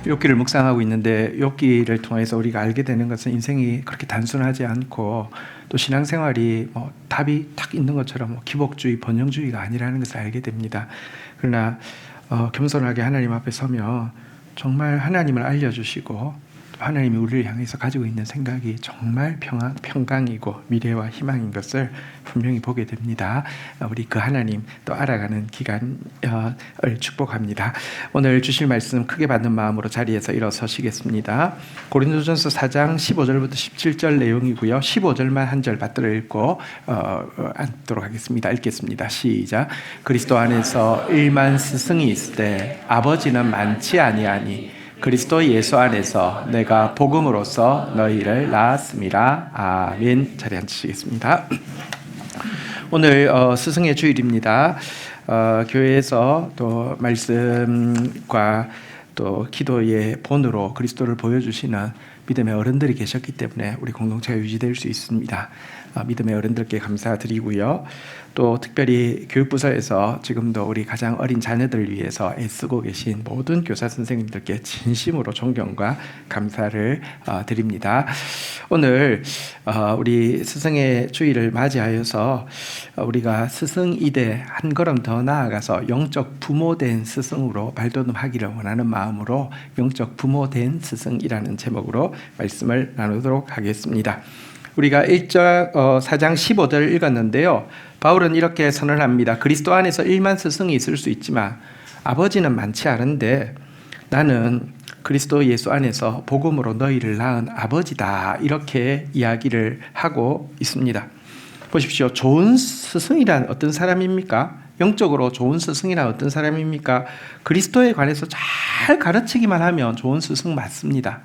욥기를 묵상하고 있는데 욥기를 통해서 우리가 알게 되는 것은 인생이 그렇게 단순하지 않고 또 신앙생활이 답이 딱 있는 것처럼 기복주의, 번영주의가 아니라는 것을 알게 됩니다. 그러나 겸손하게 하나님 앞에 서면 정말 하나님을 알려주시고 하나님이 우리를 향해서 가지고 있는 생각이 정말 평강이고 미래와 희망인 것을 분명히 보게 됩니다. 우리 그 하나님 또 알아가는 기간을 축복합니다. 오늘 주실 말씀 크게 받는 마음으로 자리에서 일어서시겠습니다. 고린도전서 4장 15절부터 17절 내용이고요. 15절만 한 절 받들어 읽고 앉도록 하겠습니다. 읽겠습니다. 시작. 그리스도 안에서 1만 스승이 있을 때 아버지는 많지 아니하니 그리스도 예수 안에서 내가 복음으로써 너희를 낳았음이라. 아멘. 자리에 앉으시겠습니다. 오늘 스승의 주일입니다. 교회에서 또 말씀과 또 기도의 본으로 그리스도를 보여주시는 믿음의 어른들이 계셨기 때문에 우리 공동체가 유지될 수 있습니다. 믿음의 어른들께 감사드리고요. 또 특별히 교육부서에서 지금도 우리 가장 어린 자녀들을 위해서 애쓰고 계신 모든 교사 선생님들께 진심으로 존경과 감사를 드립니다. 오늘 우리 스승의 주일을 맞이하여서 우리가 스승이대 한 걸음 더 나아가서 영적 부모된 스승으로 발돋움하기를 원하는 마음으로 영적 부모된 스승이라는 제목으로 말씀을 나누도록 하겠습니다. 우리가 4장 15절을 읽었는데요. 바울은 이렇게 선언합니다. 그리스도 안에서 1만 스승이 있을 수 있지만 아버지는 많지 않은데 나는 그리스도 예수 안에서 복음으로 너희를 낳은 아버지다. 이렇게 이야기를 하고 있습니다. 보십시오. 좋은 스승이란 어떤 사람입니까? 영적으로 좋은 스승이란 어떤 사람입니까? 그리스도에 관해서 잘 가르치기만 하면 좋은 스승 맞습니다.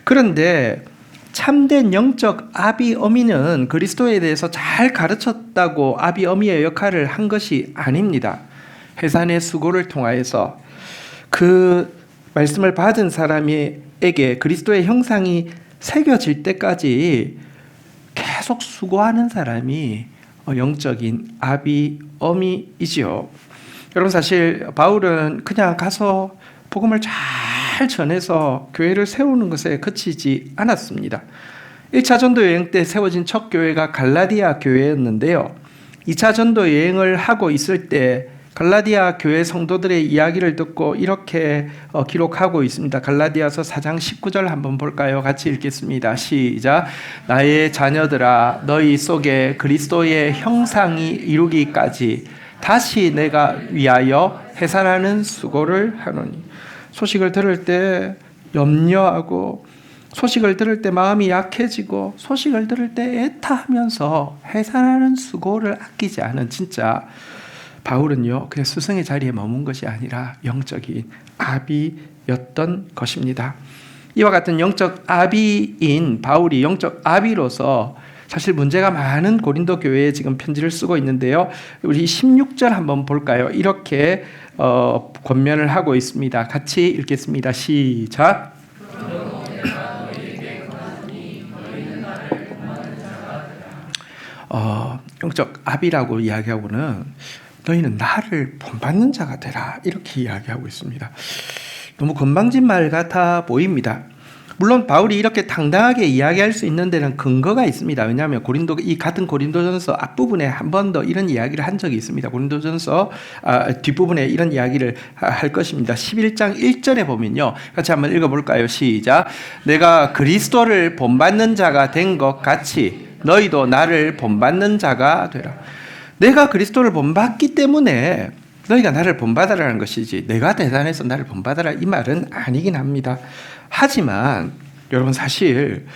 그런데 참된 영적 아비 어미는 그리스도에 대해서 잘 가르쳤다고 아비 어미의 역할을 한 것이 아닙니다. 해산의 수고를 통하여서 그 말씀을 받은 사람에게 그리스도의 형상이 새겨질 때까지 계속 수고하는 사람이 영적인 아비 어미이지요. 여러분, 사실 바울은 그냥 가서 복음을 잘 전해서 교회를 세우는 것에 그치지 않았습니다. 1차 전도 여행 때 세워진 첫 교회가 갈라디아 교회였는데요. 2차 전도 여행을 하고 있을 때 갈라디아 교회 성도들의 이야기를 듣고 이렇게 기록하고 있습니다. 갈라디아서 4장 19절 한번 볼까요? 같이 읽겠습니다. 시작. 나의 자녀들아, 너희 속에 그리스도의 형상이 이루기까지 다시 내가 위하여 해산하는 수고를 하노니. 소식을 들을 때 염려하고 소식을 들을 때 마음이 약해지고 소식을 들을 때 애타하면서 해산하는 수고를 아끼지 않은 진짜 바울은요, 그냥 스승의 자리에 머문 것이 아니라 영적인 아비였던 것입니다. 이와 같은 영적 아비인 바울이 영적 아비로서 사실 문제가 많은 고린도 교회에 지금 편지를 쓰고 있는데요. 우리 16절 한번 볼까요? 이렇게 권면을 하고 있습니다. 같이 읽겠습니다. 시작. 영적 아비라고 이야기하고는 너희는 나를 본받는 자가 되라 이렇게 이야기하고 있습니다. 너무 건방진 말 같아 보입니다. 물론 바울이 이렇게 당당하게 이야기할 수 있는 데는 근거가 있습니다. 왜냐하면 이 같은 고린도전서 앞부분에 한 번 더 이런 이야기를 한 적이 있습니다. 고린도전서 뒷부분에 이런 이야기를 할 것입니다. 11장 1절에 보면요. 같이 한번 읽어볼까요? 시작. 내가 그리스도를 본받는 자가 된 것 같이 너희도 나를 본받는 자가 되라. 내가 그리스도를 본받기 때문에 너희가 나를 본받아라는 것이지 내가 대단해서 나를 본받아라 이 말은 아니긴 합니다. 하지만 여러분, 사실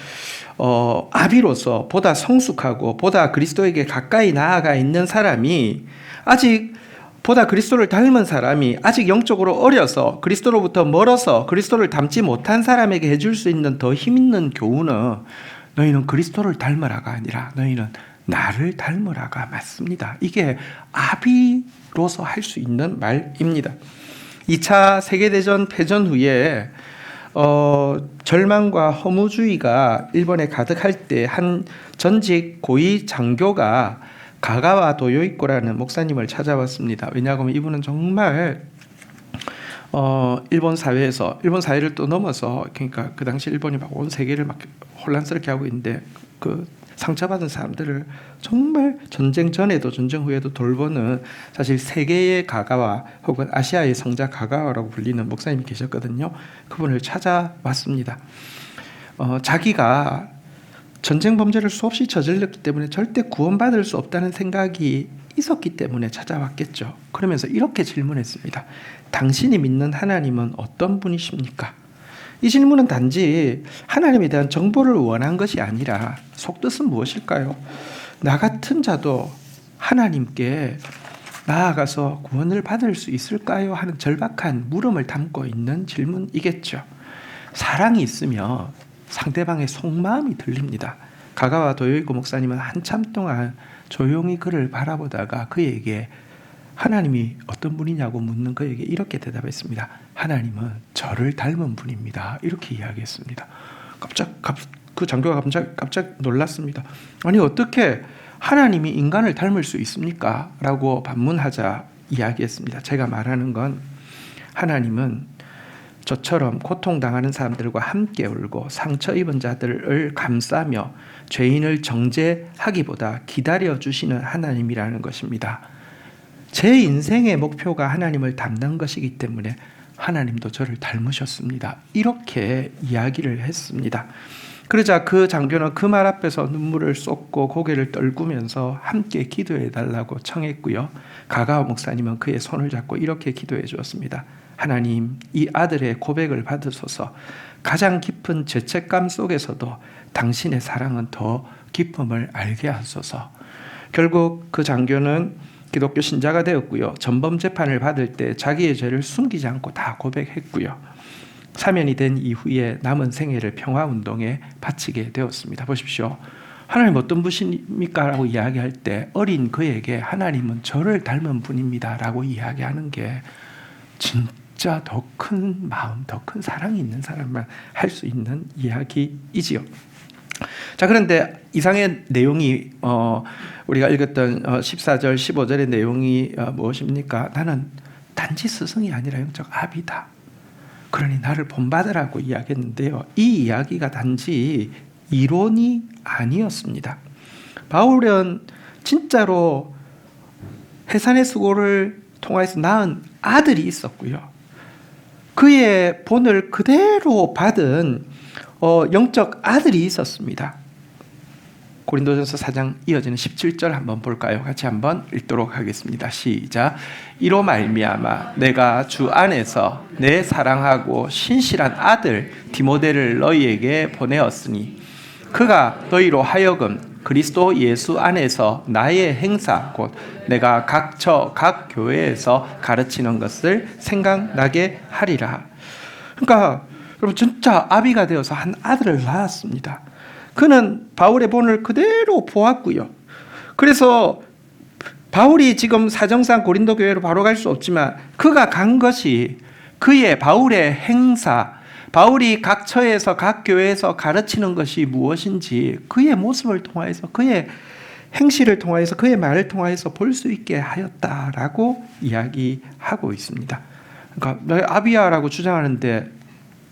아비로서 보다 성숙하고 보다 그리스도에게 가까이 나아가 있는 사람이 아직 보다 그리스도를 닮은 사람이 아직 영적으로 어려서 그리스도로부터 멀어서 그리스도를 닮지 못한 사람에게 해줄 수 있는 더 힘있는 교훈은 너희는 그리스도를 닮으라가 아니라 너희는 나를 닮으라가 맞습니다. 이게 아비로서 할 수 있는 말입니다. 2차 세계대전 패전 후에 절망과 허무주의가 일본에 가득할 때 한 전직 고위 장교가 가가와 도요이코라는 목사님을 찾아왔습니다. 왜냐하면 이분은 정말 일본 사회를 또 넘어서, 그러니까 그 당시 일본이 막 온 세계를 막 혼란스럽게 하고 있는데 그 상처받은 사람들을 정말 전쟁 전에도 전쟁 후에도 돌보는, 사실 세계의 가가와 혹은 아시아의 성자 가가와라고 불리는 목사님이 계셨거든요. 그분을 찾아왔습니다. 자기가 전쟁 범죄를 수없이 저질렀기 때문에 절대 구원받을 수 없다는 생각이 있었기 때문에 찾아왔겠죠. 그러면서 이렇게 질문했습니다. 당신이 믿는 하나님은 어떤 분이십니까? 이 질문은 단지 하나님에 대한 정보를 원한 것이 아니라 속뜻은 무엇일까요? 나 같은 자도 하나님께 나아가서 구원을 받을 수 있을까요? 하는 절박한 물음을 담고 있는 질문이겠죠. 사랑이 있으면 상대방의 속마음이 들립니다. 가가와 도요이코 목사님은 한참 동안 조용히 그를 바라보다가 그에게 하나님이 어떤 분이냐고 묻는 그에게 이렇게 대답했습니다. 하나님은 저를 닮은 분입니다. 이렇게 이야기했습니다. 그 장교가 깜짝 놀랐습니다. 아니, 어떻게 하나님이 인간을 닮을 수 있습니까? 라고 반문하자 이야기했습니다. 제가 말하는 건 하나님은 저처럼 고통당하는 사람들과 함께 울고 상처 입은 자들을 감싸며 죄인을 정죄하기보다 기다려주시는 하나님이라는 것입니다. 제 인생의 목표가 하나님을 닮는 것이기 때문에 하나님도 저를 닮으셨습니다. 이렇게 이야기를 했습니다. 그러자 그 장교는 그 말 앞에서 눈물을 쏟고 고개를 떨구면서 함께 기도해 달라고 청했고요. 가가와 목사님은 그의 손을 잡고 이렇게 기도해 주었습니다. 하나님, 이 아들의 고백을 받으소서. 가장 깊은 죄책감 속에서도 당신의 사랑은 더 기쁨을 알게 하소서. 결국 그 장교는 기독교 신자가 되었고요. 전범 재판을 받을 때 자기의 죄를 숨기지 않고 다 고백했고요. 사면이 된 이후에 남은 생애를 평화운동에 바치게 되었습니다. 보십시오. 하나님 어떤 분이십니까? 라고 이야기할 때 어린 그에게 하나님은 저를 닮은 분입니다. 라고 이야기하는 게 진짜 더 큰 마음, 더 큰 사랑이 있는 사람만 할 수 있는 이야기이지요. 자, 그런데 이상의 내용이 우리가 읽었던 14절, 15절의 내용이 무엇입니까? 나는 단지 스승이 아니라 영적 아비다. 그러니 나를 본받으라고 이야기했는데요. 이 이야기가 단지 이론이 아니었습니다. 바울은 진짜로 해산의 수고를 통해서 낳은 아들이 있었고요. 그의 본을 그대로 받은 영적 아들이 있었습니다. 고린도전서 4장 이어지는 17절 한번 볼까요? 같이 한번 읽도록 하겠습니다. 시작. 이로 말미암아 내가 주 안에서 내 사랑하고 신실한 아들 디모데를 너희에게 보내었으니 그가 너희로 하여금 그리스도 예수 안에서 나의 행사 곧 내가 각 교회에서 가르치는 것을 생각나게 하리라. 그러니까 여러분, 진짜 아비가 되어서 한 아들을 낳았습니다. 그는 바울의 본을 그대로 보았고요. 그래서 바울이 지금 사정상 고린도 교회로 바로 갈 수 없지만 그가 간 것이 바울의 행사, 바울이 각 처에서 각 교회에서 가르치는 것이 무엇인지 그의 모습을 통해서, 그의 행실을 통해서, 그의 말을 통해서 볼 수 있게 하였다라고 이야기하고 있습니다. 그러니까 너희 아비야라고 주장하는데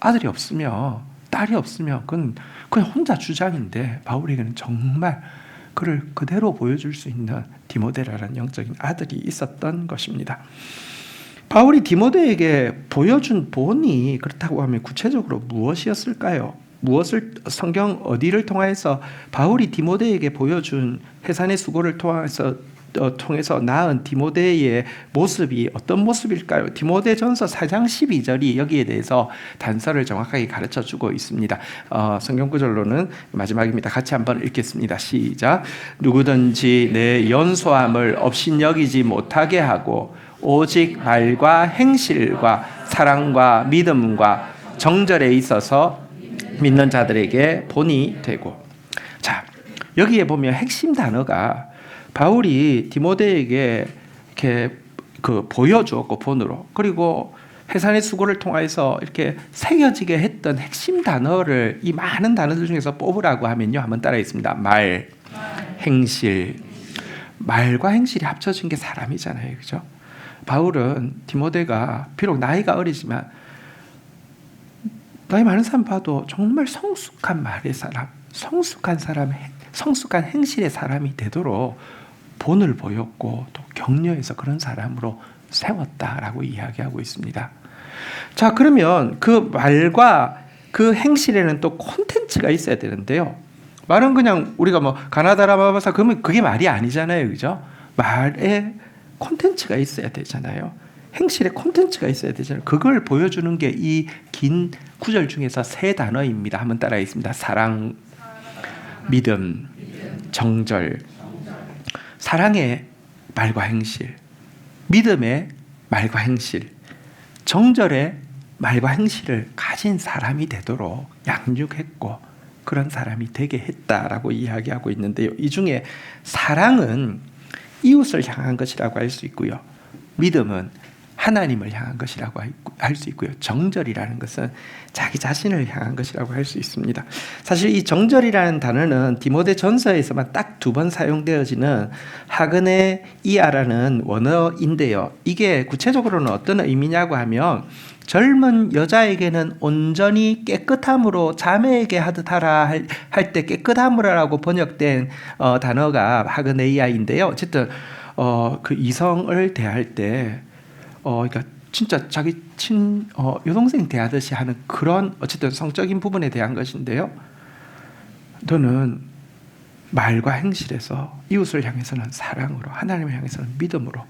아들이 없으면, 딸이 없으면 그건 그냥 혼자 주장인데 바울에게는 정말 그를 그대로 보여줄 수 있는 디모데라는 영적인 아들이 있었던 것입니다. 바울이 디모데에게 보여준 본이 그렇다고 하면 구체적으로 무엇이었을까요? 무엇을, 성경 어디를 통해서 바울이 디모데에게 보여준 해산의 수고를 통해서 낳은 디모데의 모습이 어떤 모습일까요? 디모데전서 4장 12절이 여기에 대해서 단서를 정확하게 가르쳐주고 있습니다. 성경 구절로는 마지막입니다. 같이 한번 읽겠습니다. 시작. 누구든지 내 연소함을 업신여기지 못하게 하고 오직 말과 행실과 사랑과 믿음과 정절에 있어서 믿는 자들에게 본이 되고. 자, 여기에 보면 핵심 단어가 바울이 디모데에게 이렇게 보여주었고 본으로, 그리고 해산의 수고를 통해서 이렇게 새겨지게 했던 핵심 단어를 이 많은 단어들 중에서 뽑으라고 하면요, 한번 따라하겠습니다. 말, 행실. 말과 행실이 합쳐진 게 사람이잖아요, 그죠? 바울은 디모데가 비록 나이가 어리지만 나이 많은 사람 봐도 정말 성숙한 말의 사람, 성숙한 행실의 사람이 되도록 본을 보였고 또 격려해서 그런 사람으로 세웠다라고 이야기하고 있습니다. 자, 그러면 그 말과 그 행실에는 또 콘텐츠가 있어야 되는데요. 말은 그냥 우리가 뭐 가나다라마바사 그러면 그게 말이 아니잖아요, 그죠? 말에 콘텐츠가 있어야 되잖아요. 행실에 콘텐츠가 있어야 되잖아요. 그걸 보여주는 게 이 긴 구절 중에서 세 단어입니다. 한번 따라하겠습니다. 사랑, 믿음, 정절. 사랑의 말과 행실, 믿음의 말과 행실, 정절의 말과 행실을 가진 사람이 되도록 양육했고 그런 사람이 되게 했다라고 이야기하고 있는데요. 이 중에 사랑은 이웃을 향한 것이라고 할 수 있고요. 믿음은 하나님을 향한 것이라고 할 수 있고요. 정절이라는 것은 자기 자신을 향한 것이라고 할 수 있습니다. 사실 이 정절이라는 단어는 디모데 전서에서만 딱 2번 사용되어지는 하그네 이아라는 원어인데요. 이게 구체적으로는 어떤 의미냐고 하면 젊은 여자에게는 온전히 깨끗함으로 자매에게 하듯 하라 할 때 깨끗함으로라고 번역된 단어가 하그네이아인데요. 어쨌든 그 이성을 대할 때 그러니까 진짜 자기 여동생 대하듯이 하는 그런 어쨌든 성적인 부분에 대한 것인데요. 너는 말과 행실에서 이웃을 향해서는 사랑으로, 하나님을 향해서는 믿음으로,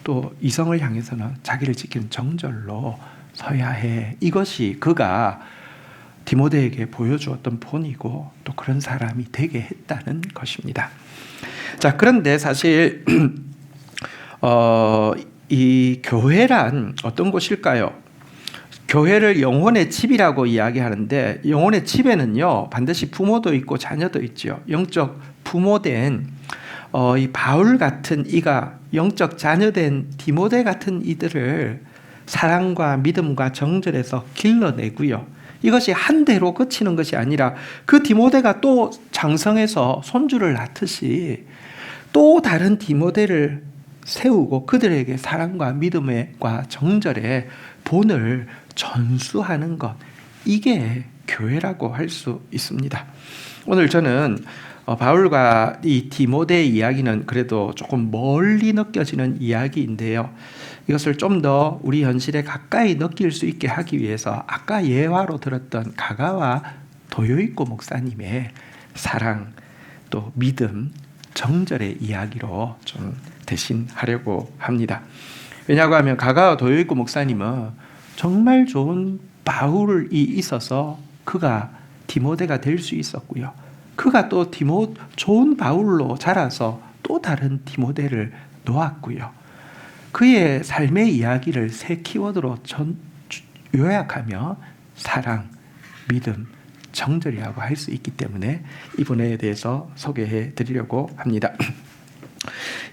또 이성을 향해서는 자기를 지키는 정절로 서야 해. 이것이 그가 디모데에게 보여주었던 본이고 또 그런 사람이 되게 했다는 것입니다. 자, 그런데 사실 이 교회란 어떤 곳일까요? 교회를 영혼의 집이라고 이야기하는데 영혼의 집에는요 반드시 부모도 있고 자녀도 있죠. 영적 부모된 이 바울 같은 이가 영적 자녀된 디모데 같은 이들을 사랑과 믿음과 정절에서 길러내고요. 이것이 한 대로 그치는 것이 아니라 그 디모데가 또 장성해서 손주를 낳듯이 또 다른 디모데를 세우고 그들에게 사랑과 믿음과 정절의 본을 전수하는 것, 이게 교회라고 할 수 있습니다. 오늘 저는 바울과 이 디모데의 이야기는 그래도 조금 멀리 느껴지는 이야기인데요. 이것을 좀 더 우리 현실에 가까이 느낄 수 있게 하기 위해서 아까 예화로 들었던 가가와 도요이코 목사님의 사랑, 또 믿음, 정절의 이야기로 좀 대신하려고 합니다. 왜냐하고 하면 가가와 도요이코 목사님은 정말 좋은 바울이 있어서 그가 디모데가 될 수 있었고요. 그가 또 좋은 바울로 자라서 또 다른 디모데를 놓았고요. 그의 삶의 이야기를 세 키워드로 요약하며 사랑, 믿음, 정절이라고 할 수 있기 때문에 이분에 대해서 소개해 드리려고 합니다.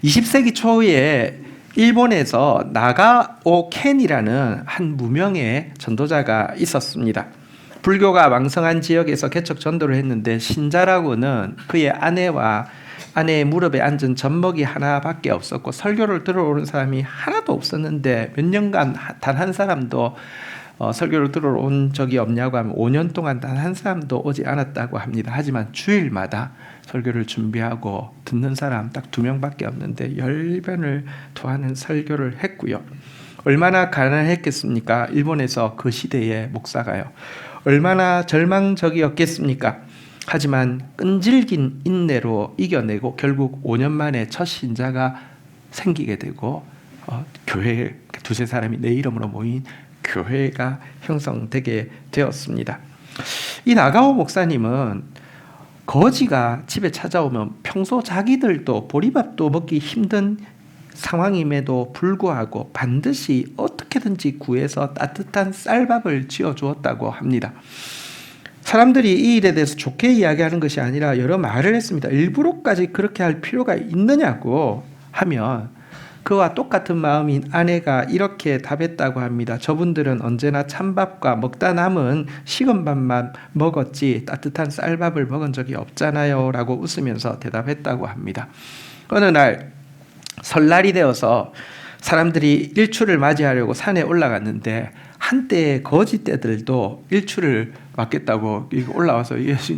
20세기 초에 일본에서 나가오 켄이라는 한 무명의 전도자가 있었습니다. 불교가 왕성한 지역에서 개척 전도를 했는데 신자라고는 그의 아내의 무릎에 앉은 젖먹이 하나밖에 없었고 설교를 들어오는 사람이 하나도 없었는데 몇 년간 단 한 사람도 설교를 들어온 적이 없냐고 하면 5년 동안 단 한 사람도 오지 않았다고 합니다. 하지만 주일마다 설교를 준비하고 듣는 사람 딱 2명밖에 없는데 열변을 토하는 설교를 했고요. 얼마나 가난했겠습니까? 일본에서 그 시대의 목사가요. 얼마나 절망적이었겠습니까? 하지만 끈질긴 인내로 이겨내고 결국 5년 만에 첫 신자가 생기게 되고 교회 2-3사람이 내 이름으로 모인 교회가 형성되게 되었습니다. 이 나가오 목사님은 거지가 집에 찾아오면 평소 자기들도 보리밥도 먹기 힘든 상황임에도 불구하고 반드시 어떻게든지 구해서 따뜻한 쌀밥을 지어주었다고 합니다. 사람들이 이 일에 대해서 좋게 이야기하는 것이 아니라 여러 말을 했습니다. 일부러까지 그렇게 할 필요가 있느냐고 하면 그와 똑같은 마음인 아내가 이렇게 답했다고 합니다. 저분들은 언제나 찬밥과 먹다 남은 식은 밥만 먹었지 따뜻한 쌀밥을 먹은 적이 없잖아요 라고 웃으면서 대답했다고 합니다. 어느 날 설날이 되어서 사람들이 일출을 맞이하려고 산에 올라갔는데 한때 거지 떼들도 일출을 맞겠다고 올라와서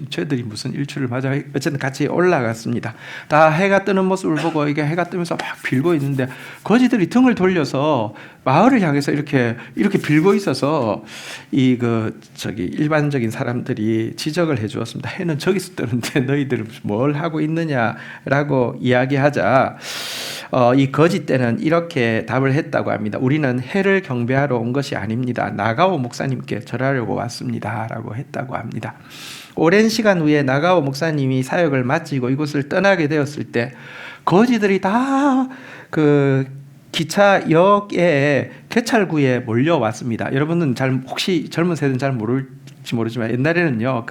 쟤들이 무슨 일출을 맞아, 어쨌든 같이 올라갔습니다. 다 해가 뜨는 모습을 보고 이게 해가 뜨면서 막 빌고 있는데 거지들이 등을 돌려서 마을을 향해서 이렇게 빌고 있어서 일반적인 사람들이 지적을 해 주었습니다. 해는 저기서 뜨는데 너희들은 뭘 하고 있느냐라고 이야기하자 이 거짓대는 이렇게 답을 했다고 합니다. 우리는 해를 경배하러 온 것이 아닙니다. 나가오 목사님께 절하려고 왔습니다. 라고 했다고 합니다. 오랜 시간 후에 나가오 목사님이 사역을 마치고 이곳을 떠나게 되었을 때 거지들이 다 기차역에 개찰구에 몰려왔습니다. 여러분은 혹시 젊은 세대는 잘 모를지 모르지만 옛날에는요,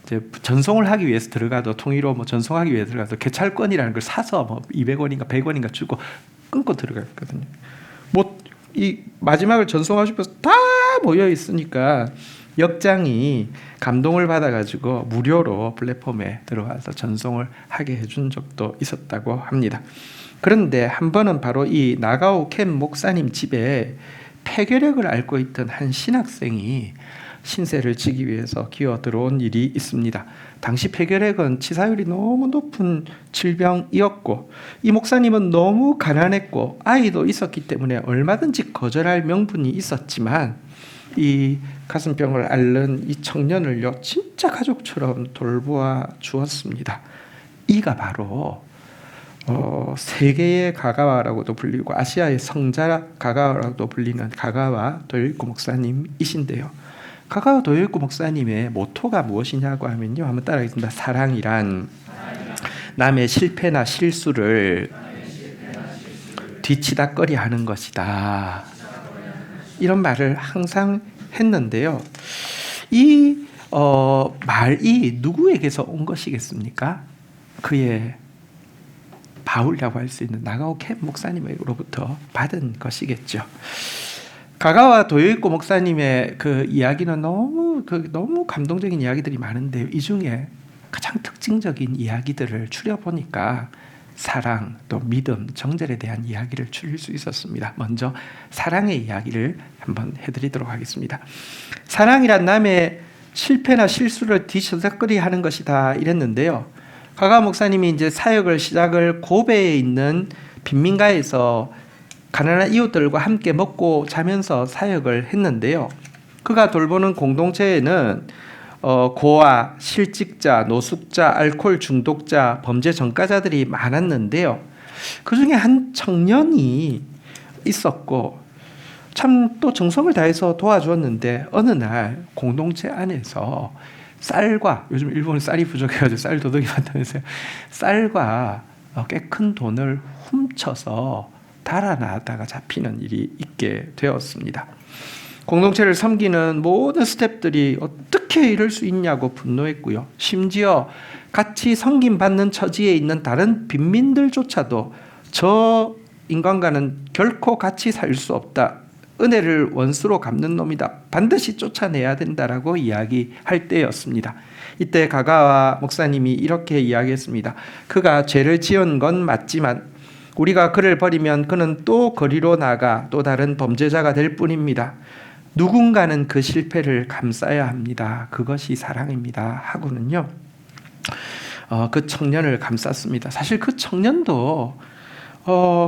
이제 전송을 하기 위해서 들어가도 통일로 전송하기 위해서 들어가도 개찰권이라는 걸 사서 200원인가 100원인가 주고 끊고 들어갔거든요. 이 마지막을 전송하고 싶어서 다 모여 있으니까 역장이 감동을 받아가지고 무료로 플랫폼에 들어와서 전송을 하게 해준 적도 있었다고 합니다. 그런데 한 번은 바로 이 나가오 켄 목사님 집에 폐결핵을 앓고 있던 한 신학생이 신세를 지기 위해서 기어 들어온 일이 있습니다. 당시 폐결핵은 치사율이 너무 높은 질병이었고 이 목사님은 너무 가난했고 아이도 있었기 때문에 얼마든지 거절할 명분이 있었지만 이 가슴병을 앓는 이 청년을요 진짜 가족처럼 돌보아 주었습니다. 이가 바로 세계의 가가와라고도 불리고 아시아의 성자 가가와라고도 불리는 가가와 도요이코 목사님이신데요. 가가와 도요이코 목사님의 모토가 무엇이냐고 하면요, 한번 따라하겠습니다. 사랑이란 남의 실패나 실수를 뒤치다꺼리 하는 것이다. 이런 말을 항상 했는데요. 이 말이 누구에게서 온 것이겠습니까? 그의 바울이라고 할 수 있는 나가오 켄 목사님으로부터 받은 것이겠죠. 가가와 도요이코 목사님의 그 이야기는 너무 감동적인 이야기들이 많은데요. 이 중에 가장 특징적인 이야기들을 추려보니까 사랑, 또 믿음, 정절에 대한 이야기를 추릴 수 있었습니다. 먼저 사랑의 이야기를 한번 해드리도록 하겠습니다. 사랑이란 남의 실패나 실수를 뒤처덕거리 하는 것이다 이랬는데요. 가가 목사님이 이제 사역을 시작을 고베에 있는 빈민가에서 가난한 이웃들과 함께 먹고 자면서 사역을 했는데요. 그가 돌보는 공동체에는 고아, 실직자, 노숙자, 알코올 중독자, 범죄 전과자들이 많았는데요. 그 중에 한 청년이 있었고 참 또 정성을 다해서 도와주었는데 어느 날 공동체 안에서 쌀과, 요즘 일본은 쌀이 부족해가지고 쌀 도둑이 많다면서요. 쌀과 꽤 큰 돈을 훔쳐서 달아나다가 잡히는 일이 있게 되었습니다. 공동체를 섬기는 모든 스태프들이 어떻게 이럴 수 있냐고 분노했고요. 심지어 같이 섬김받는 처지에 있는 다른 빈민들조차도 저 인간과는 결코 같이 살 수 없다. 은혜를 원수로 갚는 놈이다. 반드시 쫓아내야 된다라고 이야기할 때였습니다. 이때 가가와 목사님이 이렇게 이야기했습니다. 그가 죄를 지은 건 맞지만 우리가 그를 버리면 그는 또 거리로 나가 또 다른 범죄자가 될 뿐입니다. 누군가는 그 실패를 감싸야 합니다. 그것이 사랑입니다. 하고는요, 그 청년을 감쌌습니다. 사실 그 청년도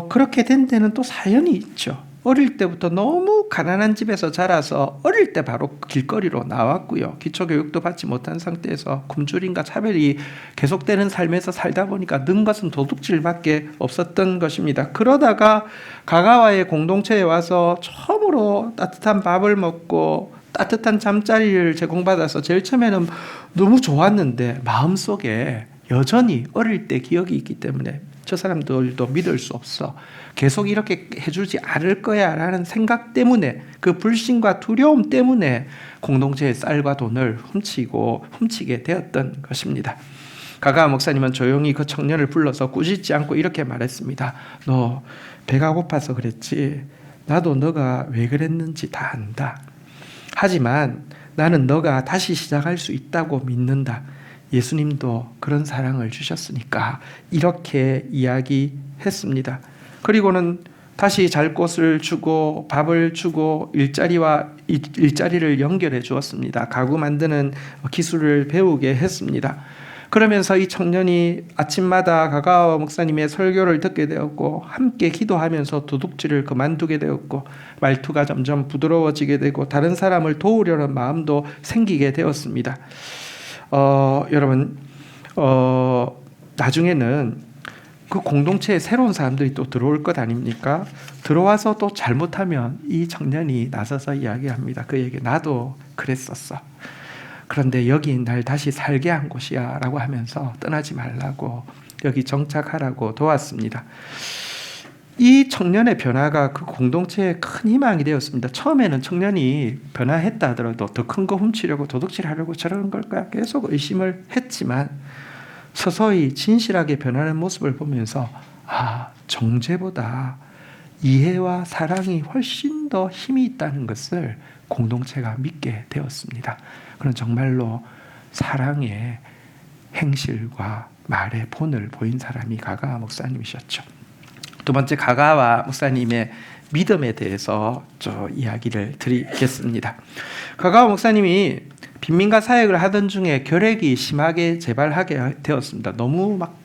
그렇게 된 데는 또 사연이 있죠. 어릴 때부터 너무 가난한 집에서 자라서 어릴 때 바로 길거리로 나왔고요. 기초교육도 받지 못한 상태에서 굶주림과 차별이 계속되는 삶에서 살다 보니까 는 것은 도둑질밖에 없었던 것입니다. 그러다가 가가와의 공동체에 와서 처음으로 따뜻한 밥을 먹고 따뜻한 잠자리를 제공받아서 제일 처음에는 너무 좋았는데 마음속에 여전히 어릴 때 기억이 있기 때문에 저 사람들도 믿을 수 없어. 계속 이렇게 해주지 않을 거야 라는 생각 때문에, 그 불신과 두려움 때문에 공동체의 쌀과 돈을 훔치게 되었던 것입니다. 가가 목사님은 조용히 그 청년을 불러서 꾸짖지 않고 이렇게 말했습니다. 너 배가 고파서 그랬지. 나도 너가 왜 그랬는지 다 안다. 하지만 나는 너가 다시 시작할 수 있다고 믿는다. 예수님도 그런 사랑을 주셨으니까 이렇게 이야기했습니다. 그리고는 다시 잘 곳을 주고 밥을 주고 일자리를 연결해 주었습니다. 가구 만드는 기술을 배우게 했습니다. 그러면서 이 청년이 아침마다 가가와 목사님의 설교를 듣게 되었고 함께 기도하면서 도둑질을 그만두게 되었고 말투가 점점 부드러워지게 되고 다른 사람을 도우려는 마음도 생기게 되었습니다. 여러분 나중에는 그 공동체에 새로운 사람들이 또 들어올 것 아닙니까? 들어와서 또 잘못하면 이 청년이 나서서 이야기합니다. 그에게 나도 그랬었어. 그런데 여기 날 다시 살게 한 곳이야 라고 하면서 떠나지 말라고 여기 정착하라고 도왔습니다. 이 청년의 변화가 그 공동체에 큰 희망이 되었습니다. 처음에는 청년이 변화했다 하더라도 더 큰 거 훔치려고 도둑질하려고 저러는 걸까 계속 의심을 했지만 서서히 진실하게 변하는 모습을 보면서 정죄보다 이해와 사랑이 훨씬 더 힘이 있다는 것을 공동체가 믿게 되었습니다. 그런 정말로 사랑의 행실과 말의 본을 보인 사람이 가가 목사님이셨죠. 두 번째, 가가와 목사님의 믿음에 대해서 이야기를 드리겠습니다. 가가 목사님이 빈민가 사역을 하던 중에 결핵이 심하게 재발하게 되었습니다. 너무 막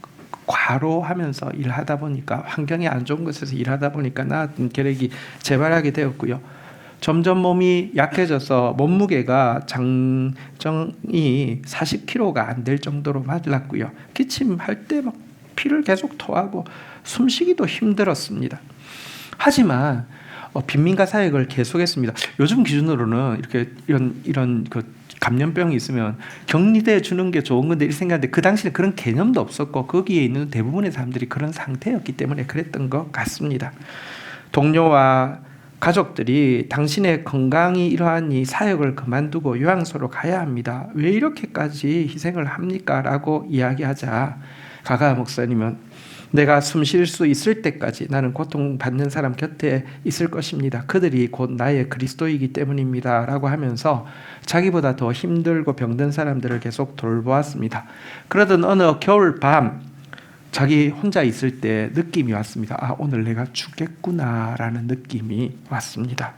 과로하면서 일하다 보니까 환경이 안 좋은 곳에서 일하다 보니까 나았던 결핵이 재발하게 되었고요. 점점 몸이 약해져서 몸무게가 장정이 40kg가 안 될 정도로 말랐고요. 기침할 때 막 피를 계속 토하고 숨쉬기도 힘들었습니다. 하지만 빈민가 사역을 계속했습니다. 요즘 기준으로는 이렇게 이런 그 감염병이 있으면 격리돼 주는 게 좋은 건데 이렇게 생각하는데 그 당시에 그런 개념도 없었고 거기에 있는 대부분의 사람들이 그런 상태였기 때문에 그랬던 것 같습니다. 동료와 가족들이 당신의 건강이 이러하니 사역을 그만두고 요양소로 가야 합니다. 왜 이렇게까지 희생을 합니까? 라고 이야기하자 가가 목사님은 내가 숨 쉴 수 있을 때까지 나는 고통받는 사람 곁에 있을 것입니다. 그들이 곧 나의 그리스도이기 때문입니다. 라고 하면서 자기보다 더 힘들고 병든 사람들을 계속 돌보았습니다. 그러던 어느 겨울 밤 자기 혼자 있을 때 느낌이 왔습니다. 오늘 내가 죽겠구나 라는 느낌이 왔습니다.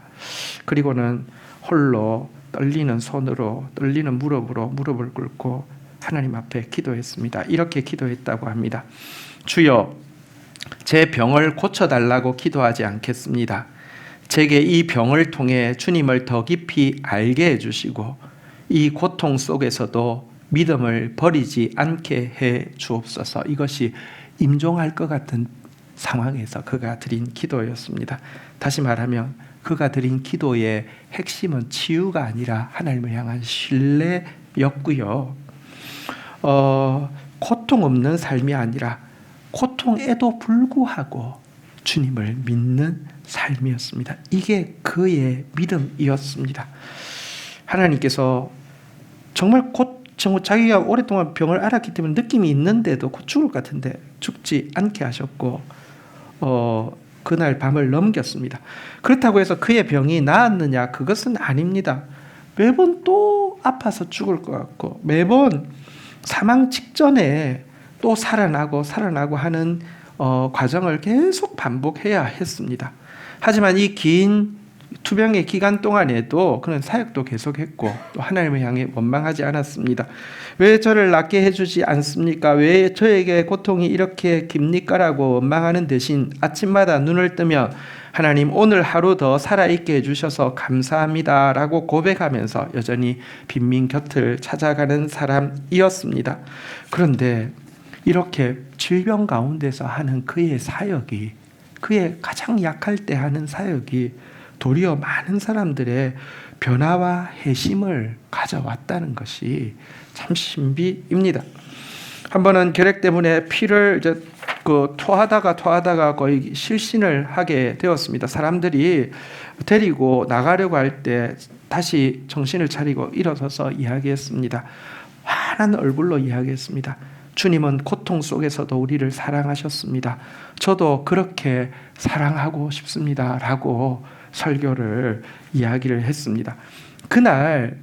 그리고는 홀로 떨리는 손으로 떨리는 무릎으로 무릎을 꿇고 하나님 앞에 기도했습니다. 이렇게 기도했다고 합니다. 주여, 제 병을 고쳐달라고 기도하지 않겠습니다. 제게 이 병을 통해 주님을 더 깊이 알게 해주시고 이 고통 속에서도 믿음을 버리지 않게 해 주옵소서. 이것이 임종할 것 같은 상황에서 그가 드린 기도였습니다. 다시 말하면 그가 드린 기도의 핵심은 치유가 아니라 하나님을 향한 신뢰였고요. 고통 없는 삶이 아니라 고통에도 불구하고 주님을 믿는 삶이었습니다. 이게 그의 믿음이었습니다. 하나님께서 정말 자기가 오랫동안 병을 앓았기 때문에 느낌이 있는데도 곧 죽을 것 같은데 죽지 않게 하셨고 그날 밤을 넘겼습니다. 그렇다고 해서 그의 병이 나았느냐? 그것은 아닙니다. 매번 또 아파서 죽을 것 같고 매번 사망 직전에 또 살아나고 하는 과정을 계속 반복해야 했습니다. 하지만 이 긴 투병의 기간 동안에도 그는 사역도 계속했고 또 하나님을 향해 원망하지 않았습니다. 왜 저를 낫게 해주지 않습니까? 왜 저에게 고통이 이렇게 깁니까? 라고 원망하는 대신 아침마다 눈을 뜨면 하나님 오늘 하루 더 살아있게 해주셔서 감사합니다 라고 고백하면서 여전히 빈민 곁을 찾아가는 사람이었습니다. 그런데 이렇게 질병 가운데서 하는 그의 사역이, 그의 가장 약할 때 하는 사역이 도리어 많은 사람들의 변화와 회심을 가져왔다는 것이 참 신비입니다. 한 번은 결핵 때문에 피를 토하다가 거의 실신을 하게 되었습니다. 사람들이 데리고 나가려고 할 때 다시 정신을 차리고 일어서서 이야기했습니다. 환한 얼굴로 이야기했습니다. 주님은 고통 속에서도 우리를 사랑하셨습니다. 저도 그렇게 사랑하고 싶습니다. 라고 설교를 이야기를 했습니다. 그날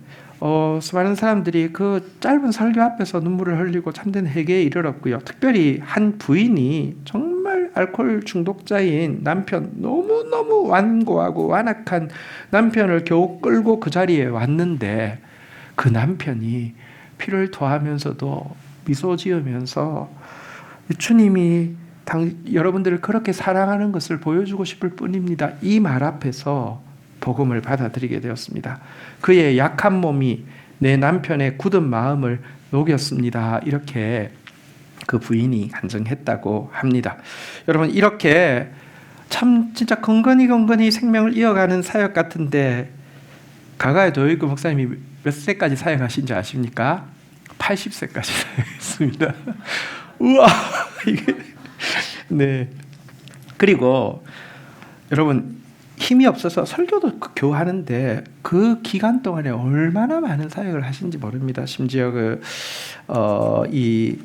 수많은 사람들이 그 짧은 설교 앞에서 눈물을 흘리고 참된 회개에 이르렀고요. 특별히 한 부인이 정말 알코올 중독자인 남편, 너무너무 완고하고 완악한 남편을 겨우 끌고 그 자리에 왔는데 그 남편이 피를 토하면서도 미소 지으면서 주님이 여러분들을 그렇게 사랑하는 것을 보여주고 싶을 뿐입니다. 이 말 앞에서 복음을 받아들이게 되었습니다. 그의 약한 몸이 내 남편의 굳은 마음을 녹였습니다. 이렇게 그 부인이 간증했다고 합니다. 여러분, 이렇게 참 진짜 건건히 생명을 이어가는 사역 같은데 가가의 도요이코 목사님이 몇 세까지 사역하신지 아십니까? 80세까지 사역했습니다. 우와, 이게 네. 그리고 여러분, 힘이 없어서 설교도 겨우 하는데 그 기간 동안에 얼마나 많은 사역을 하신지 모릅니다. 심지어 이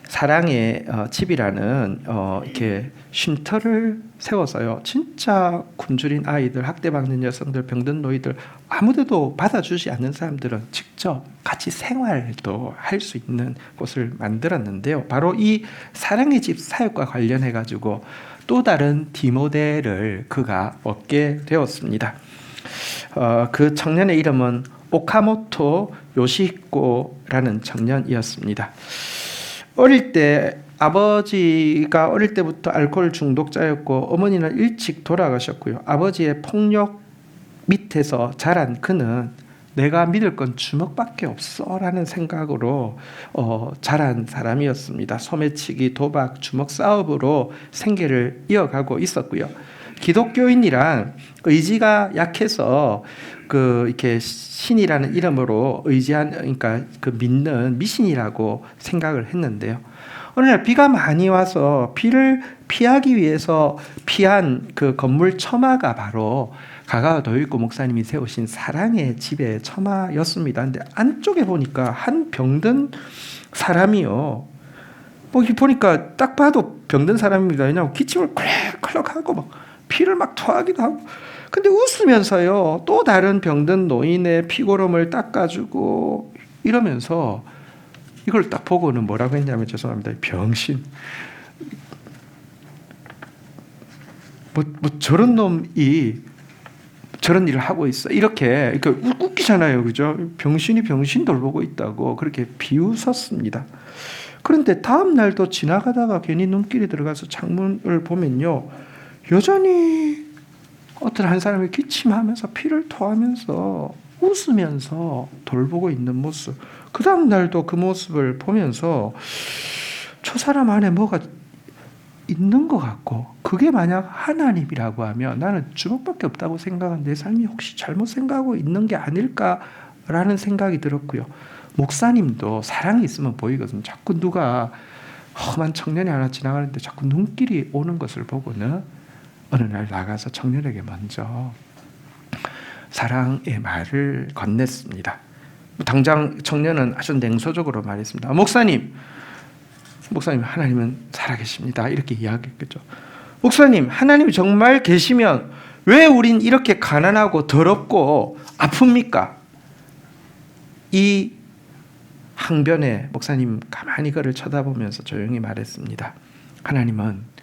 사랑의 집이라는 이렇게 쉼터를 세워서요, 진짜 굶주린 아이들, 학대받는 여성들, 병든 노인들, 아무데도 받아주지 않는 사람들은 직접 같이 생활도 할 수 있는 곳을 만들었는데요. 바로 이 사랑의 집 사역과 관련해 가지고 또 다른 디모델을 그가 얻게 되었습니다. 그 청년의 이름은 오카모토 요시히코라는 청년이었습니다. 어릴 때 아버지가 어릴 때부터 알코올 중독자였고 어머니는 일찍 돌아가셨고요. 아버지의 폭력 밑에서 자란 그는 내가 믿을 건 주먹밖에 없어라는 생각으로 자란 사람이었습니다. 소매치기, 도박, 주먹 싸움으로 생계를 이어가고 있었고요. 기독교인이란 의지가 약해서 이렇게 신이라는 이름으로 그러니까 믿는 미신이라고 생각을 했는데요. 어느 날 비가 많이 와서 비를 피하기 위해서 피한 그 건물 처마가 바로 가가와 도요이코 목사님이 세우신 사랑의 집의 처마였습니다. 근데 안쪽에 보니까 한 병든 사람이요. 보니까 딱 봐도 병든 사람입니다. 왜냐하면 기침을 컬럭컬럭하고 막 피를 막 토하기도 하고. 근데 웃으면서요, 또 다른 병든 노인의 피고름을 닦아주고 이러면서 이걸 딱 보고는 뭐라고 했냐면, 죄송합니다, 병신. 뭐 저런 놈이 저런 일을 하고 있어. 이렇게 웃기잖아요. 그죠? 병신이 병신 돌보고 있다고 그렇게 비웃었습니다. 그런데 다음 날도 지나가다가 괜히 눈길이 들어가서 창문을 보면요, 여전히 어떤 한 사람이 기침하면서 피를 토하면서 웃으면서 돌보고 있는 모습. 그 다음 날도 그 모습을 보면서 저 사람 안에 뭐가 있는 것 같고, 그게 만약 하나님이라고 하면 나는 주먹밖에 없다고 생각한 내 삶이 혹시 잘못 생각하고 있는 게 아닐까라는 생각이 들었고요. 목사님도 사랑이 있으면 보이거든요. 자꾸 누가 험한 청년이 하나 지나가는데 자꾸 눈길이 오는 것을 보고는 어느 날 나가서 청년에게 먼저 사랑의 말을 건넸습니다. 당장 청년은 아주 냉소적으로 말했습니다. 목사님, 하나님은 살아계십니다. 이렇게 이야기했겠죠. 목사님, 하나님이 정말 계시면 왜 우린 이렇게 가난하고 더럽고 아픕니까? 이 항변에 목사님 가만히 그를 쳐다보면서 조용히 말했습니다. 하나님은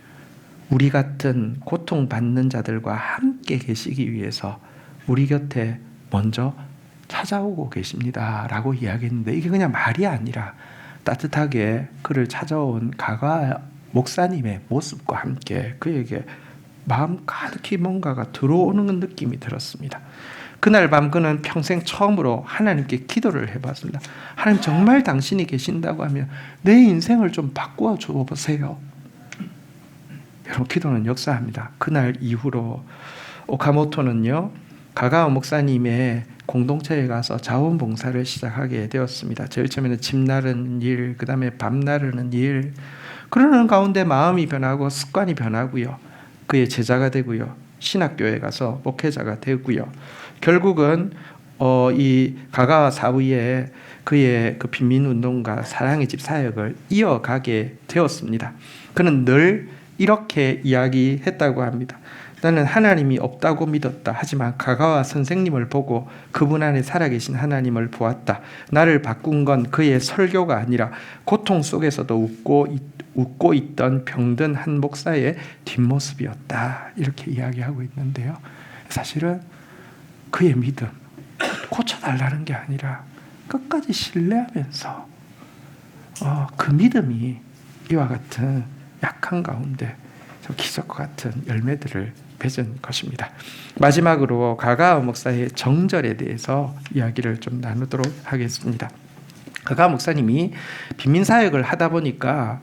우리 같은 고통받는 자들과 함께 계시기 위해서 우리 곁에 먼저 찾아오고 계십니다 라고 이야기했는데, 이게 그냥 말이 아니라 따뜻하게 그를 찾아온 가가 목사님의 모습과 함께 그에게 마음 가득히 뭔가가 들어오는 느낌이 들었습니다. 그날 밤 그는 평생 처음으로 하나님께 기도를 해봤습니다. 하나님, 정말 당신이 계신다고 하면 내 인생을 좀 바꾸어 줘 보세요. 여러분, 기도는 역사합니다. 그날 이후로 오카모토는요, 가가오 목사님의 공동체에 가서 자원봉사를 시작하게 되었습니다. 제일 처음에는 집 나르는 일, 그 다음에 밥 나르는 일. 그러는 가운데 마음이 변하고 습관이 변하고요. 그의 제자가 되고요. 신학교에 가서 목회자가 되고요. 결국은 이 가가와 사부에 그의 빈민운동과 사랑의 집 사역을 이어가게 되었습니다. 그는 늘 이렇게 이야기했다고 합니다. 나는 하나님이 없다고 믿었다. 하지만 가가와 선생님을 보고 그분 안에 살아계신 하나님을 보았다. 나를 바꾼 건 그의 설교가 아니라 고통 속에서도 웃고 있던 병든 한 목사의 뒷모습이었다. 이렇게 이야기하고 있는데요. 사실은 그의 믿음, 고쳐달라는 게 아니라 끝까지 신뢰하면서 그 믿음이 이와 같은 약한 가운데 기적과 같은 열매들을 맺은 것입니다. 마지막으로 가가와 목사의 정절에 대해서 이야기를 좀 나누도록 하겠습니다. 가가와 목사님이 빈민사역을 하다 보니까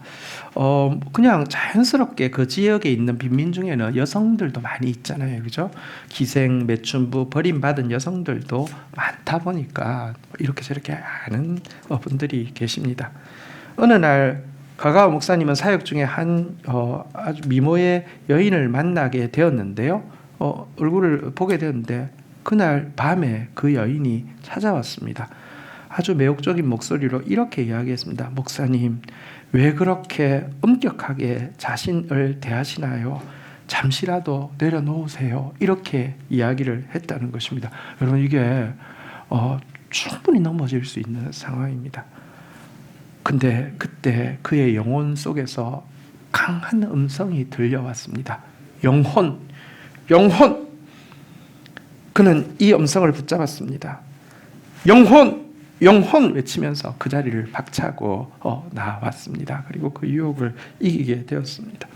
그냥 자연스럽게 그 지역에 있는 빈민 중에는 여성들도 많이 있잖아요. 그죠? 기생, 매춘부, 버림받은 여성들도 많다 보니까 이렇게 저렇게 하는 분들이 계십니다. 어느 날 가가와 목사님은 사역 중에 한 아주 미모의 여인을 만나게 되었는데요. 얼굴을 보게 되었는데 그날 밤에 그 여인이 찾아왔습니다. 아주 매혹적인 목소리로 이렇게 이야기했습니다. 목사님, 왜 그렇게 엄격하게 자신을 대하시나요? 잠시라도 내려놓으세요. 이렇게 이야기를 했다는 것입니다. 여러분, 이게 충분히 넘어질 수 있는 상황입니다. 근데 그때 그의 영혼 속에서 강한 음성이 들려왔습니다. 영혼! 그는 이 음성을 붙잡았습니다. 영혼! 외치면서 그 자리를 박차고 나왔습니다. 그리고 그 유혹을 이기게 되었습니다.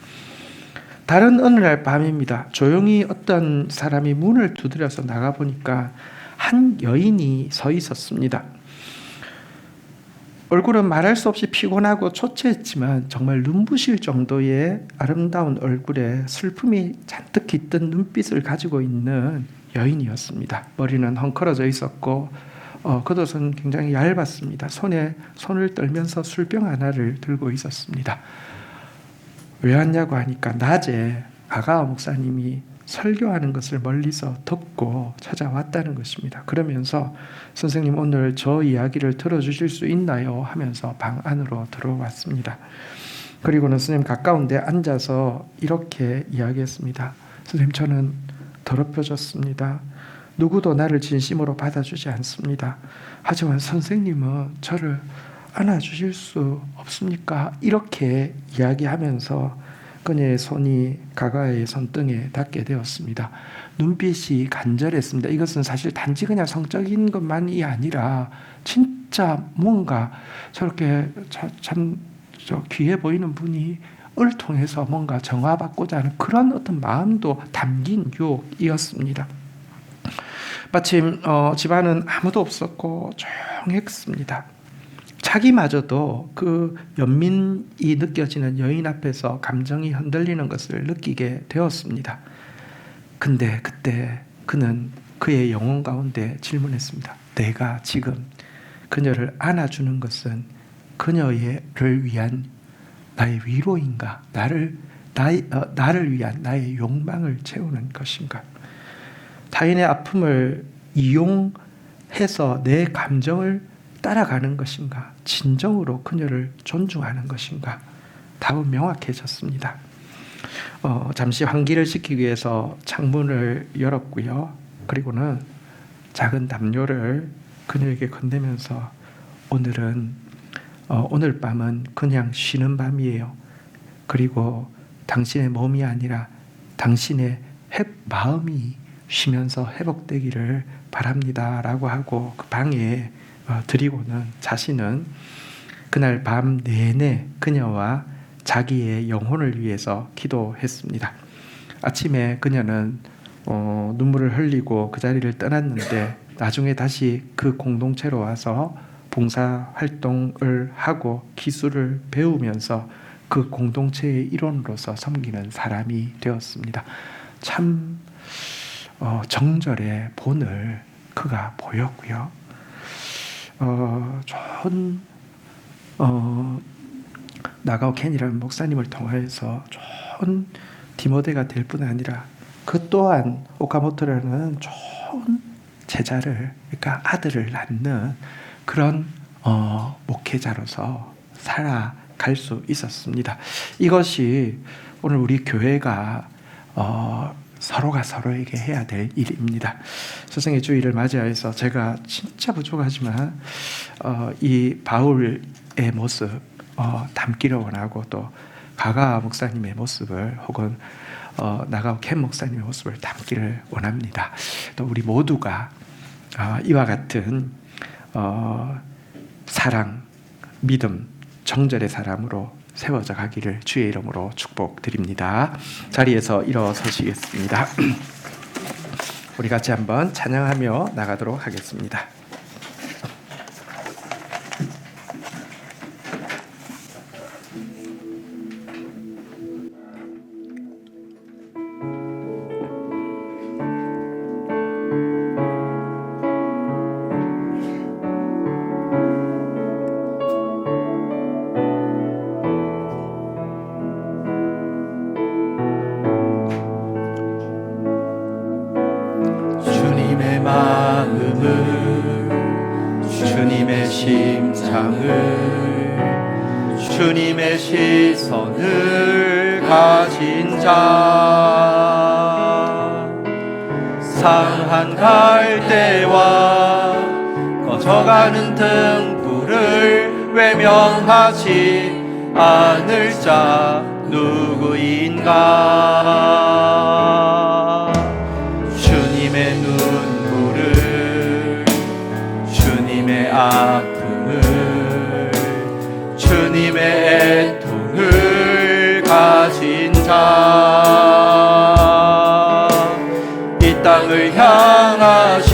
다른 어느 날 밤입니다. 조용히 어떤 사람이 문을 두드려서 나가보니까 한 여인이 서 있었습니다. 얼굴은 말할 수 없이 피곤하고 초췌했지만 정말 눈부실 정도의 아름다운 얼굴에 슬픔이 잔뜩 깃든 눈빛을 가지고 있는 여인이었습니다. 머리는 헝클어져 있었고 겉옷은 굉장히 얇았습니다. 손에 손을 떨면서 술병 하나를 들고 있었습니다. 왜 왔냐고 하니까 낮에 가가와 목사님이 설교하는 것을 멀리서 듣고 찾아왔다는 것입니다. 그러면서 선생님, 오늘 저 이야기를 들어주실 수 있나요? 하면서 방 안으로 들어왔습니다. 그리고는 선생님 가까운 데 앉아서 이렇게 이야기했습니다. 선생님, 저는 더럽혀졌습니다. 누구도 나를 진심으로 받아주지 않습니다. 하지만 선생님은 저를 안아주실 수 없습니까? 이렇게 이야기하면서 그녀의 손이 가가의 손등에 닿게 되었습니다. 눈빛이 간절했습니다. 이것은 사실 단지 그냥 성적인 것만이 아니라 진짜 뭔가 저렇게 참 귀해 보이는 분이 을 통해서 뭔가 정화받고자 하는 그런 어떤 마음도 담긴 유혹이었습니다. 마침 집안은 아무도 없었고 조용했습니다. 자기마저도 그 연민이 느껴지는 여인 앞에서 감정이 흔들리는 것을 느끼게 되었습니다. 근데 그때 그는 그의 영혼 가운데 질문했습니다. 내가 지금 그녀를 안아주는 것은 그녀를 위한 나의 위로인가? 나를 위한 나의 욕망을 채우는 것인가? 타인의 아픔을 이용해서 내 감정을 따라가는 것인가? 진정으로 그녀를 존중하는 것인가? 답은 명확해졌습니다. 잠시 환기를 시키기 위해서 창문을 열었고요. 그리고는 작은 담요를 그녀에게 건네면서 오늘 밤은 그냥 쉬는 밤이에요. 그리고 당신의 몸이 아니라 당신의 마음이 쉬면서 회복되기를 바랍니다. 라고 하고 그 방에 드리고는 자신은 그날 밤 내내 그녀와 자기의 영혼을 위해서 기도했습니다. 아침에 그녀는 눈물을 흘리고 그 자리를 떠났는데 나중에 다시 그 공동체로 와서 봉사활동을 하고 기술을 배우면서 그 공동체의 일원으로서 섬기는 사람이 되었습니다. 참 정절의 본을 그가 보였고요. 좋은 나가오 켄이라는 목사님을 통해서 좋은 디모데가 될 뿐 아니라 그 또한 오카모토라는 좋은 제자를, 그러니까 아들을 낳는 그런 목회자로서 살아갈 수 있었습니다. 이것이 오늘 우리 교회가 서로가 서로에게 해야 될 일입니다. 스승의 주일을 맞이해서 제가 진짜 부족하지만 이 바울의 모습 담기를 원하고, 또 가가 목사님의 모습을, 혹은 나가오 켄 목사님의 모습을 담기를 원합니다. 또 우리 모두가 이와 같은 사랑, 믿음, 정절의 사람으로 세워져 가기를 주의 이름으로 축복드립니다. 자리에서 일어서시겠습니다. 우리 같이 한번 찬양하며 나가도록 하겠습니다. 주님의 심장을, 주님의 시선을 가진 자, 상한 갈대와 꺼져가는 등불을 외면하지 않을 자 누구인가. 주님의 눈물을, 주님의 아픔을, 주님의 애통을 가진 자, 이 땅을 향하신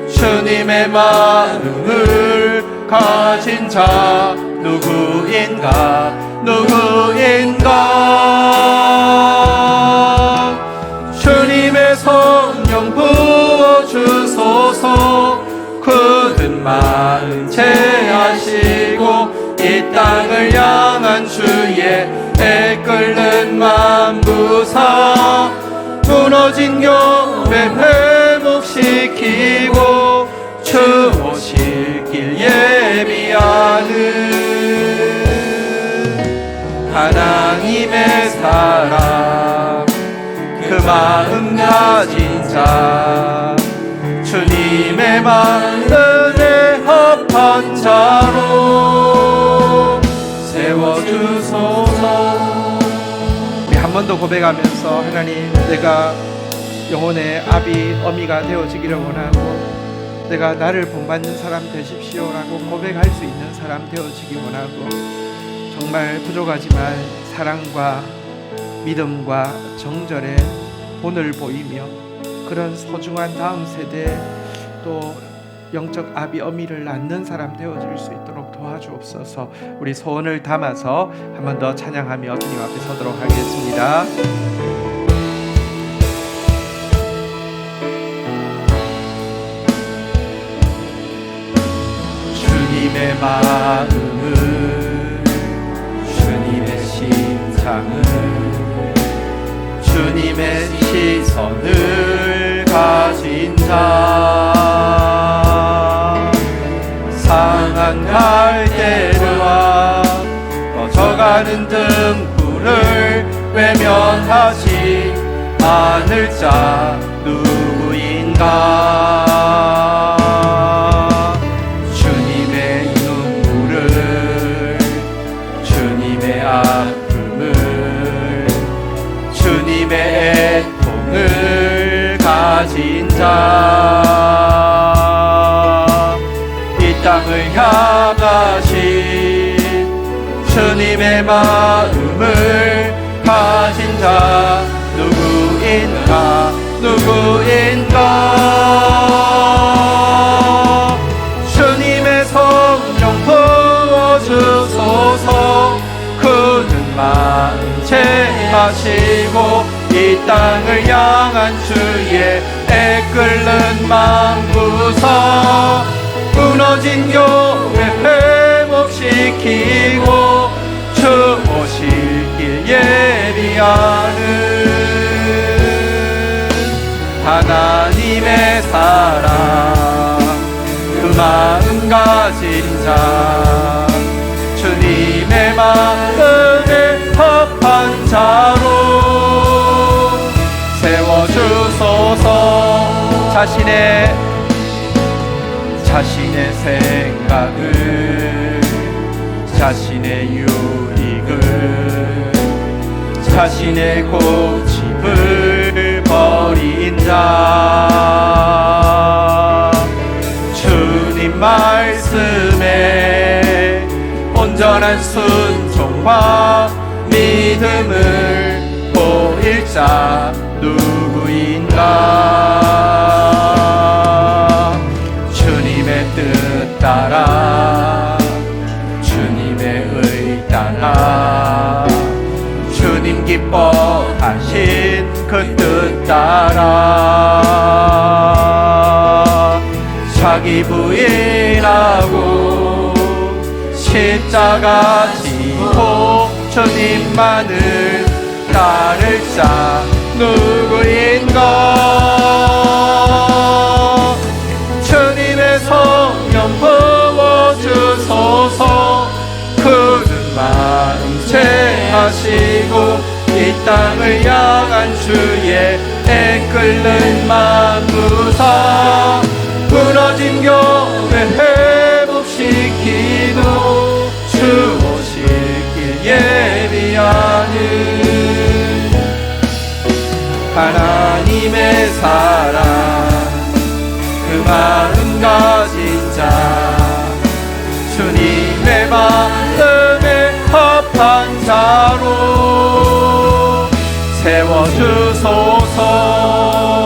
주님의 마음을 가진 자 누구인가, 누구인가. 주님의 성령 부어주소서. 굳은 마음 제하시고 이 땅을 향한 주의 애 끓는 만부사, 무너진 교회 회복시키고 주 오실 길 예비하는 하나님의 사랑, 그 마음 가진 자, 주님의 마음에 합한 자로 세워주소서. 우리 한 번 더 고백하면서, 하나님, 내가 영혼의 아비 어미가 되어지기를 원하고, 내가 나를 본받는 사람 되십시오라고 고백할 수 있는 사람 되어지기 원하고, 정말 부족하지만 사랑과 믿음과 정절의 본을 보이며 그런 소중한 다음 세대, 또 영적 아비 어미를 낳는 사람 되어질 수 있도록 도와주옵소서. 우리 소원을 담아서 한 번 더 찬양하며 주님 앞에 서도록 하겠습니다. 주님의 마음을, 주님의 심장을, 주님의 시선을 가진 자, 상한 갈대와 꺼져가는 등불을 외면하지 않을 자 누구인가. 주님의 눈물을, 주님의 아픔을, 주님의 애통을 가진 자, 이 땅을 향하신 주님의 마음을 가진 자 누구인가, 누구인가. 주님의 성령 부어주소서. 굳은 마음 제하시고 이 땅을 향한 주의 애 끓는 만부서, 무너진 교회 회복시키고 주 오실 길 예비하는 하나님의 사랑, 그 마음 가진 자, 주님의 마음에 합한 자신의 생각을, 자신의 유익을, 자신의 고집을 버린 자, 주님 말씀에 온전한 순종과 믿음을 보일 자 누구인가? 주님의 뜻 따라, 주님의 의 따라, 주님 기뻐하신 그 뜻 따라 자기 부인하고 십자가 지고 주님만을 따를 자 누구인가? 주님의 성령 부어주소서. 그는 만체하시고 이 땅을 향한 주의 애끓는 만부사, 부러진 교회 회복시키고 주 오실 길 예비하는 하나님의 사랑, 그 마음 가진 자, 주님의 마음에 합한 자로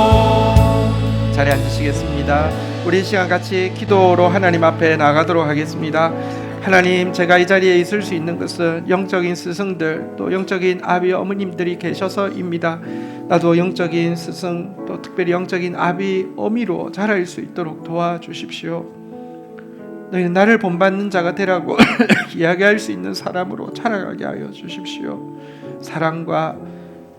세워주소서. 자리에 앉으시겠습니다. 우리 이 시간 같이 기도로 하나님 앞에 나가도록 하겠습니다. 하나님, 제가 이 자리에 있을 수 있는 것은 영적인 스승들, 또 영적인 아비 어머님들이 계셔서입니다. 나도 영적인 스승, 또 특별히 영적인 아비 어미로 자랄 수 있도록 도와주십시오. 너희는 나를 본받는 자가 되라고 이야기할 수 있는 사람으로 자라가게 하여 주십시오. 사랑과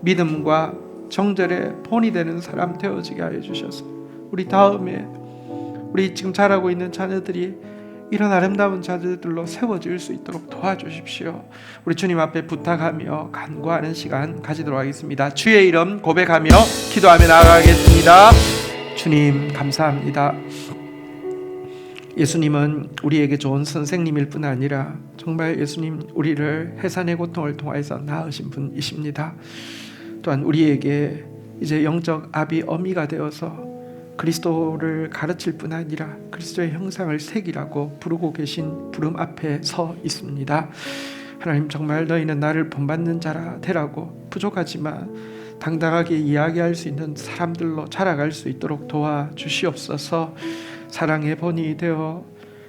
믿음과 정절의 본이 되는 사람 되어지게 하여 주셔서 우리 다음에 우리 지금 자라고 있는 자녀들이 이런 아름다운 자녀들로 세워질 수 있도록 도와주십시오. 우리 주님 앞에 부탁하며 간구하는 시간 가지도록 하겠습니다. 주의 이름 고백하며 기도하며 나아가겠습니다. 주님 감사합니다. 예수님은 우리에게 좋은 선생님일 뿐 아니라 정말 예수님 우리를 해산의 고통을 통해서 낳으신 분이십니다. 또한 우리에게 이제 영적 아비 어미가 되어서 그리스도를 가르칠 뿐 아니라 그리스도의 형상을 새기라고 부르고 계신 부름 앞에 서 있습니다. 하나님, 정말 너희는 나를 본받는 자라 되라고 부족하지만 당당하게 이야기할 수 있는 사람들로 자라갈 수 있도록 도와주시옵소서. 사랑의 본이 되어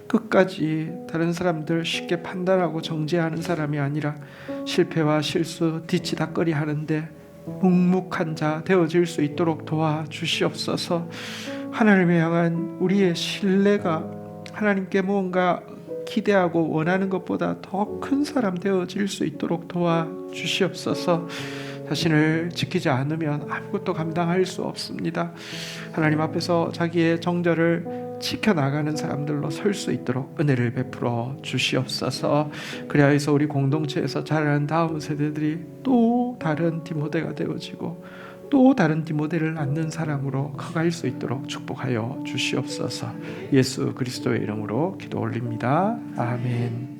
끝까지 다른 사람들 쉽게 판단하고 정죄하는 사람이 아니라 실패와 실수 뒤치다꺼리 하는데 묵묵한 자 되어질 수 있도록 도와주시옵소서. 하나님을 향한 우리의 신뢰가 하나님께 무언가 기대하고 원하는 것보다 더 큰 사람 되어질 수 있도록 도와주시옵소서. 자신을 지키지 않으면 아무것도 감당할 수 없습니다. 하나님 앞에서 자기의 정절을 지켜나가는 사람들로 설 수 있도록 은혜를 베풀어 주시옵소서. 그래야 해서 우리 공동체에서 자라는 다음 세대들이 또 다른 디모데가 되어지고 또 다른 디모데를 낳는 사람으로 커갈 수 있도록 축복하여 주시옵소서. 예수 그리스도의 이름으로 기도 올립니다. 아멘.